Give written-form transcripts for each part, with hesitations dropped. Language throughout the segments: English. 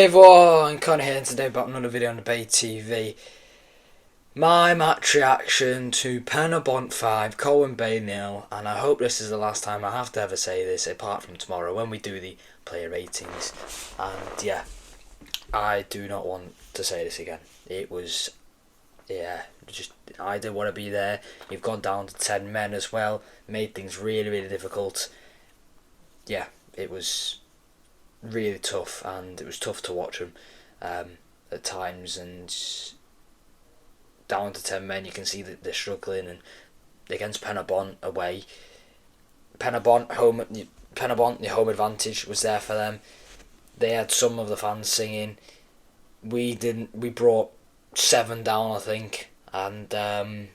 Hey everyone, Connor here, and today about another video on the Bay TV. My match reaction to Penybont 5, Colwyn Bay 0, and I hope this is the last time I have to ever say this apart from tomorrow when we do the player ratings. And yeah, I do not want to say this again. It was, I didn't want to be there. You've gone down to 10 men as well, made things really, really difficult. Yeah, it was really tough, and it was tough to watch them at times, and down to 10 men you can see that they're struggling, and against Penybont away, Penybont, the home advantage was there for them. They had some of the fans singing. We brought 7 down, I think, and they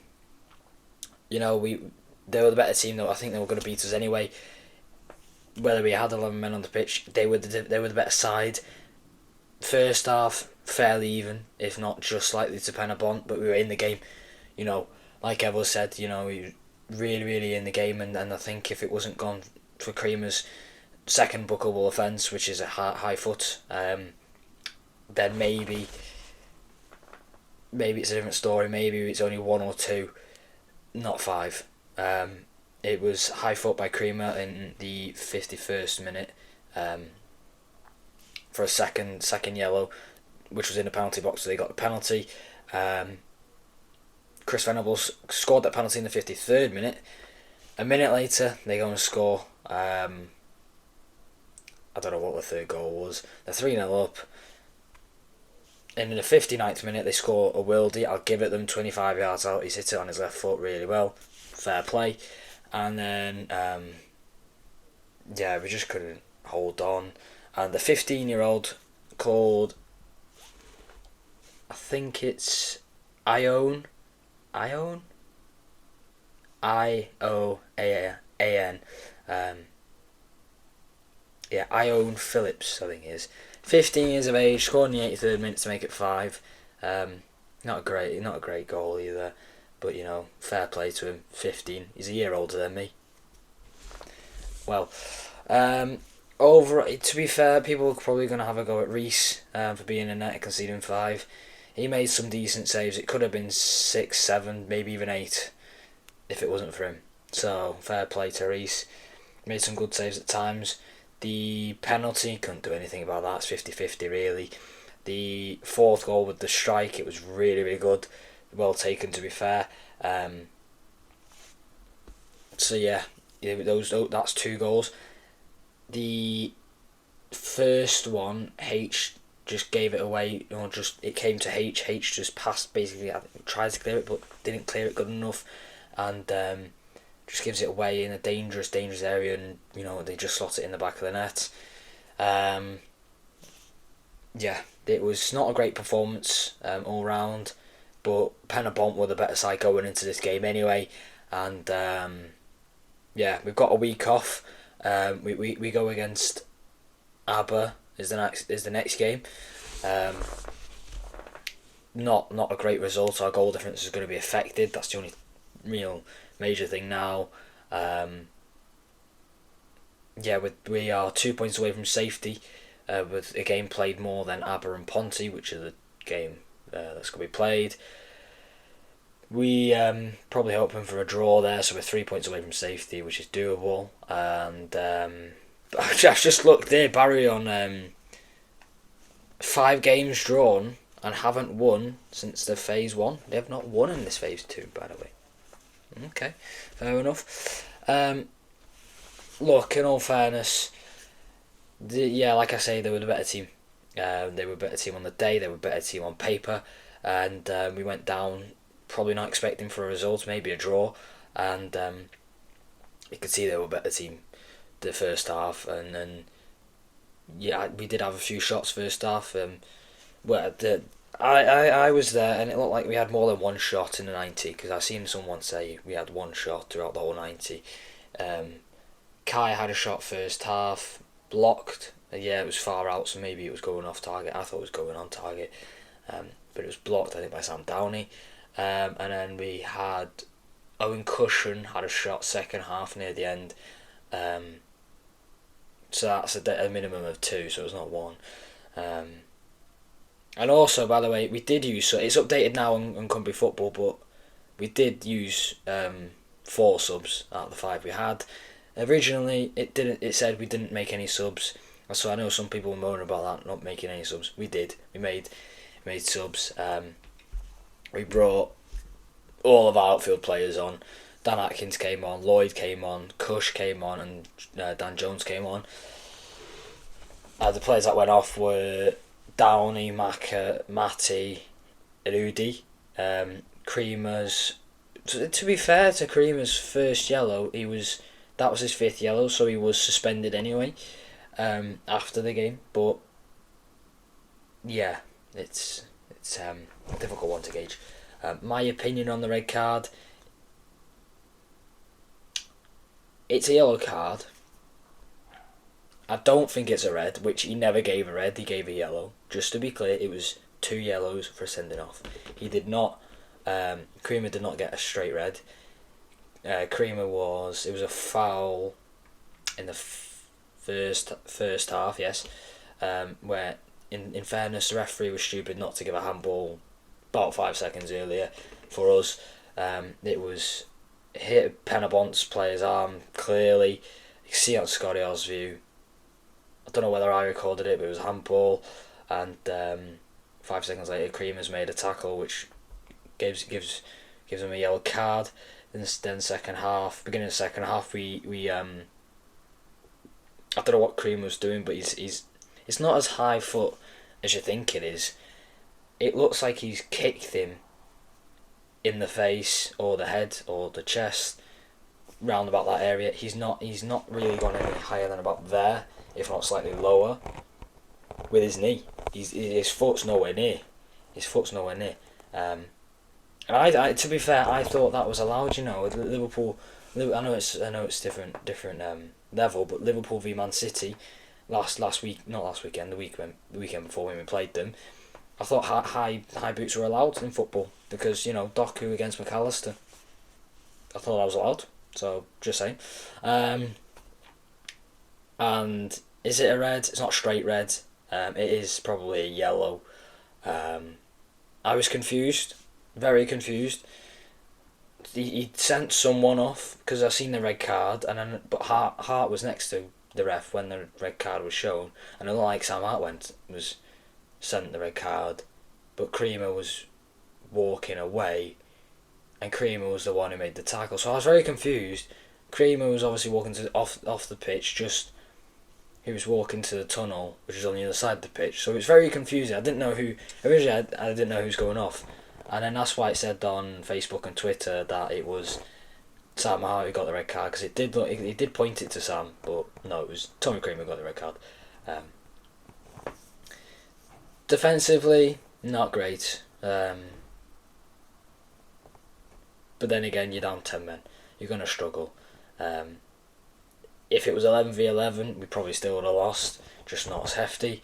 were the better team though. I think they were going to beat us anyway. Whether we had 11 men on the pitch, they were the better side. First half, fairly even, if not just slightly to Penybont, but we were in the game. Like Evo said, we were really, really in the game, and I think if it wasn't gone for Creamer's second bookable offence, which is a high foot, then maybe it's a different story. Maybe it's only 1 or 2, not 5. It was high foot by Creamer in the 51st minute for a second yellow, which was in the penalty box, so they got the penalty. Chris Venables scored that penalty in the 53rd minute. A minute later, they go and score. I don't know what the third goal was. They're 3-0 up. And in the 59th minute, they score a worldie. I'll give it them 25 yards out. He's hit it on his left foot really well. Fair play. And then, we just couldn't hold on. And the 15-year-old called, I think it's Ione, Ione Phillips, I think he is. 15 years of age, scored in the 83rd minute to make it 5. Not a great goal either. But, fair play to him. 15. He's a year older than me. Well, to be fair, people are probably going to have a go at Reese for being in net and conceding 5. He made some decent saves. It could have been 6, 7, maybe even 8 if it wasn't for him. So, fair play to Reese. Made some good saves at times. The penalty, couldn't do anything about that. It's 50-50 really. The 4th goal with the strike, it was really, really good. Well taken, to be fair. That's 2 goals. The first one, H just gave it away. It came to H. H just passed, basically. I think, tried to clear it, but didn't clear it good enough, and just gives it away in a dangerous area, and they just slot it in the back of the net. It was not a great performance all round. But Penybont were the better side going into this game anyway, and we've got a week off. We go against Aber is the next game. Not a great result. Our goal difference is going to be affected. That's the only real major thing now. We are 2 points away from safety with a game played more than Aber and Ponty, which is the game that's going to be played. We probably hoping for a draw there, so we're 3 points away from safety, which is doable. And I've just looked there, Barry on 5 games drawn and haven't won since the phase 1. They have not won in this phase 2, by the way. Okay, fair enough. Look, in all fairness, like I say, they were the better team. They were a better team on the day, they were a better team on paper, and we went down probably not expecting for a result, maybe a draw, and you could see they were a better team the first half, and then we did have a few shots first half. I was there, and it looked like we had more than one shot in the 90, because I've seen someone say we had one shot throughout the whole 90. Kai had a shot first half, blocked. It was far out, so maybe it was going off target. I thought it was going on target, but it was blocked, I think, by Sam Downey. And then we had Owen Cushion had a shot second half near the end. So that's a minimum of 2, so it's not 1. And also, by the way, we did use, so it's updated now on Cumbria Football, but we did use 4 subs out of the 5 we had. Originally, it didn't. It said we didn't make any subs, so I know some people were moaning about that, not making any subs. We did. We made subs. We brought all of our outfield players on. Dan Atkins came on, Lloyd came on, Cush came on, and Dan Jones came on. The players that went off were Downey, Maka, Matty, and Udi. Creamer's. To be fair to Creamer's first yellow, that was his 5th yellow, so he was suspended anyway after the game. But yeah, it's a difficult one to gauge. My opinion on the red card: it's a yellow card. I don't think it's a red, which he never gave a red, he gave a yellow. Just to be clear, it was 2 yellows for sending off. He did not, Creamer did not get a straight red. Creamer it was a foul in the first half, yes, where in fairness the referee was stupid not to give a handball about 5 seconds earlier. For us, it was hit Penobont's player's arm clearly. You can see it on Scotty Osview. I don't know whether I recorded it, but it was a handball, and 5 seconds later Creamer's made a tackle which gives him a yellow card. Then second half, beginning of the second half, we I don't know what Creamer was doing, but it's not as high foot as you think it is. It looks like he's kicked him in the face or the head or the chest, round about that area. He's not really gone any higher than about there, if not slightly lower, with his knee. His foot's nowhere near. And I to be fair, I thought that was allowed. You know, Liverpool. I know it's different level, but Liverpool v Man City last week, not last weekend, the weekend before when we played them. I thought high boots were allowed in football because, you know, Doku against McAllister. I thought that was allowed. So just saying. And is it a red? It's not straight red. It is probably a yellow. I was confused, very confused. He sent someone off because I seen the red card, but Hart was next to the ref when the red card was shown, and it looked like Sam Hart was sent the red card, but Creamer was walking away, and Creamer was the one who made the tackle. So I was very confused. Creamer was obviously walking off the pitch, he was walking to the tunnel, which is on the other side of the pitch. So it was very confusing. I didn't know originally I didn't know who was going off. And then that's why it said on Facebook and Twitter that it was Sam Hart who got the red card, because it did point it to Sam, but no, it was Tommy Creamer who got the red card. Defensively, not great. But then again, you're down 10 men. You're going to struggle. If it was 11v11, we probably still would have lost, just not as hefty.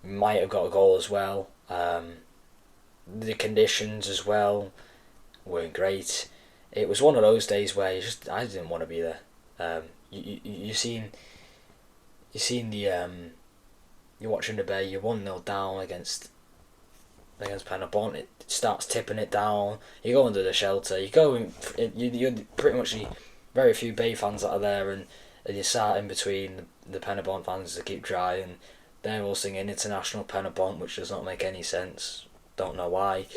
Might have got a goal as well. The conditions as well weren't great. It was one of those days where I didn't want to be there. You're watching the Bay. You're 1-0 down against Penybont. It starts tipping it down. You go under the shelter. You're pretty much the very few Bay fans that are there, and you sat in between the Penybont fans to keep dry, and they're all singing International Penybont, which does not make any sense. Don't know why.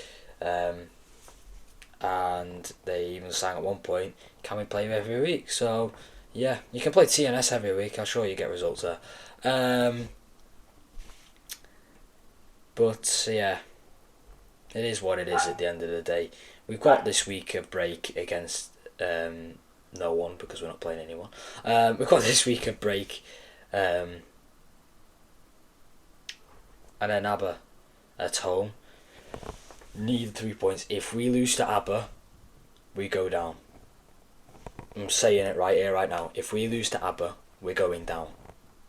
And they even sang at one point, "Can we play every week?" So yeah, you can play TNS every week. I'm sure you get results there. But yeah, it is what it is at the end of the day. We've got this week a break against no one, because we're not playing anyone. We've got this week a break, and then ABBA at home. Need 3 points. If we lose to ABBA, we go down. I'm saying it right here, right now. If we lose to ABBA, we're going down.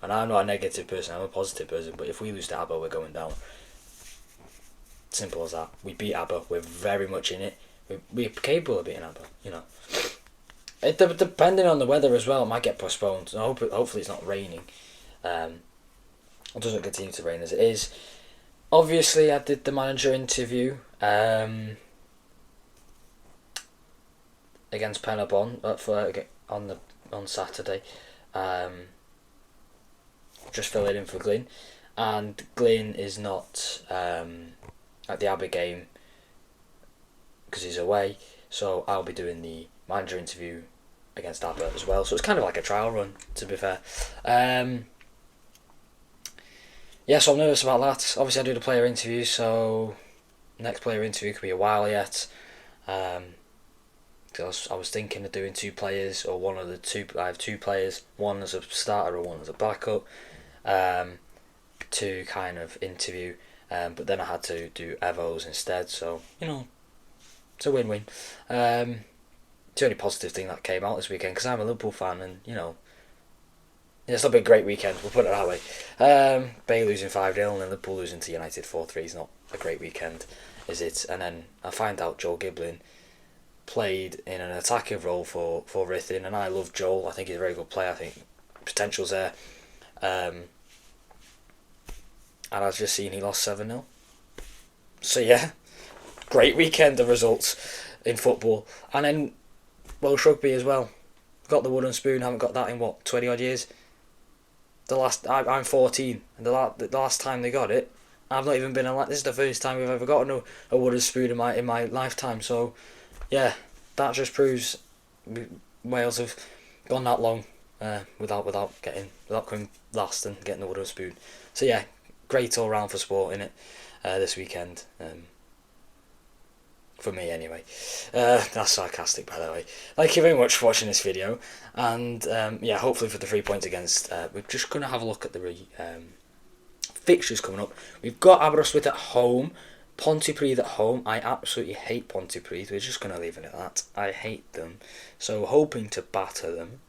And I'm not a negative person, I'm a positive person, but if we lose to ABBA, we're going down. Simple as that. We beat ABBA, we're very much in it. We're capable of beating ABBA, you know. Depending on the weather as well, it might get postponed. So hopefully it's not raining. It doesn't continue to rain as it is. Obviously, I did the manager interview against Penybont on Saturday. Um, just filling in for Glyn, and Glyn is not at the Abbey game because he's away. So I'll be doing the manager interview against Abbott as well. So it's kind of like a trial run, to be fair. Yeah, so I'm nervous about that. Obviously, I do the player interview, so next player interview could be a while yet. I was thinking of doing two players or one of the two. I have two players, one as a starter or one as a backup, to kind of interview. But then I had to do Evos instead, so it's a win-win. It's the only positive thing that came out this weekend because I'm a Liverpool fan, and it's not been a great weekend. We'll put it that way. Bay losing 5-0 and then Liverpool losing to United 4-3 is not a great weekend, is it? And then I find out Joel Giblin played in an attacking role for Rithin, and I love Joel. I think he's a very good player. I think potential's there. And I've just seen he lost 7-0. So yeah, great weekend of results in football. And then Welsh rugby as well. Got the wooden spoon, haven't got that in 20 odd years. I'm 14, and the last time they got it, I've not even been alive. This is the first time we've ever gotten a wooden spoon in my lifetime. So yeah, that just proves Wales have gone that long without coming last and getting the wooden spoon. So yeah, great all round for sport in it this weekend. For me anyway. That's sarcastic, by the way. Thank you very much for watching this video, and hopefully for the 3 points against, we're just going to have a look at the fixtures coming up. We've got Aberystwyth at home, Pontypridd at home. I absolutely hate Pontypridd. We're just going to leave it at that. I hate them. So hoping to batter them.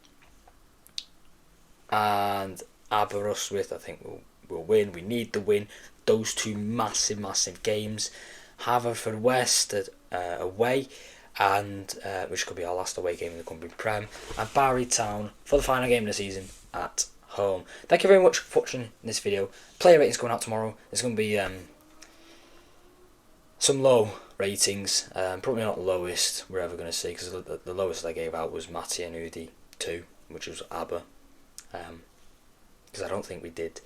And Aberystwyth, I think we'll win. We need the win. Those two massive games. Haverfordwest away, and which could be our last away game in the Cumbria Prem, and Barry Town for the final game of the season at home. Thank you very much for watching this video. Player ratings going out tomorrow. There's going to be some low ratings, probably not the lowest we're ever going to see, because the lowest I gave out was Matty and Udi 2, which was ABBA, because I don't think we did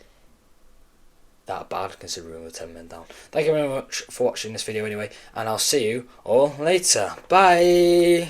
that bad considering we were 10 men down. Thank you very much for watching this video anyway, and I'll see you all later. Bye!